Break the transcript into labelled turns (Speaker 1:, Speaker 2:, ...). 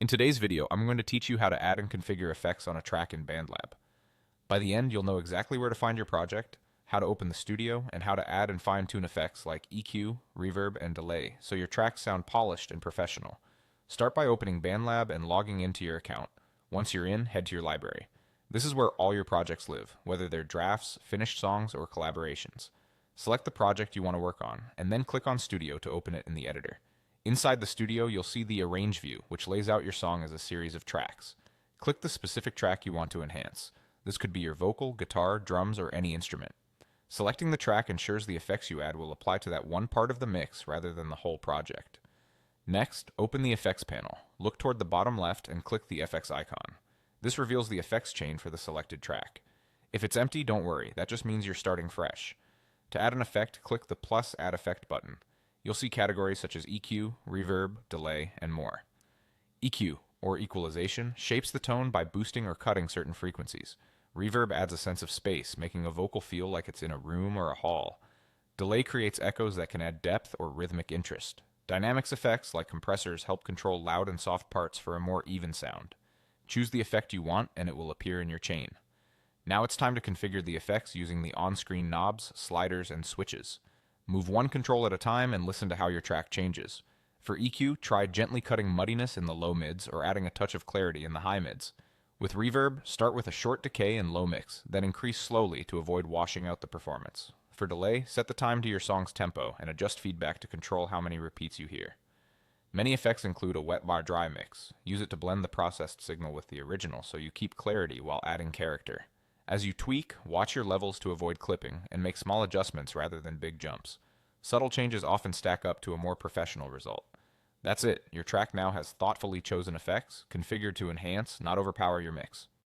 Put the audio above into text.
Speaker 1: In today's video, I'm going to teach you how to add and configure effects on a track in BandLab. By the end, you'll know exactly where to find your project, how to open the studio, and how to add and fine-tune effects like EQ, reverb, and delay so your tracks sound polished and professional. Start by opening BandLab and logging into your account. Once you're in, head to your library. This is where all your projects live, whether they're drafts, finished songs, or collaborations. Select the project you want to work on, and then click on Studio to open it in the editor. Inside the studio, you'll see the Arrange view, which lays out your song as a series of tracks. Click the specific track you want to enhance. This could be your vocal, guitar, drums, or any instrument. Selecting the track ensures the effects you add will apply to that one part of the mix rather than the whole project. Next, open the Effects panel. Look toward the bottom left and click the FX icon. This reveals the effects chain for the selected track. If it's empty, don't worry, that just means you're starting fresh. To add an effect, click the plus Add Effect button. You'll see categories such as EQ, reverb, delay, and more. EQ, or equalization, shapes the tone by boosting or cutting certain frequencies. Reverb adds a sense of space, making a vocal feel like it's in a room or a hall. Delay creates echoes that can add depth or rhythmic interest. Dynamics effects, like compressors, help control loud and soft parts for a more even sound. Choose the effect you want, and it will appear in your chain. Now it's time to configure the effects using the on-screen knobs, sliders, and switches. Move one control at a time and listen to how your track changes. For EQ, try gently cutting muddiness in the low mids or adding a touch of clarity in the high mids. With reverb, start with a short decay and low mix, then increase slowly to avoid washing out the performance. For delay, set the time to your song's tempo and adjust feedback to control how many repeats you hear. Many effects include a wet bar dry mix. Use it to blend the processed signal with the original so you keep clarity while adding character. As you tweak, watch your levels to avoid clipping and make small adjustments rather than big jumps. Subtle changes often stack up to a more professional result. That's it. Your track now has thoughtfully chosen effects, configured to enhance, not overpower your mix.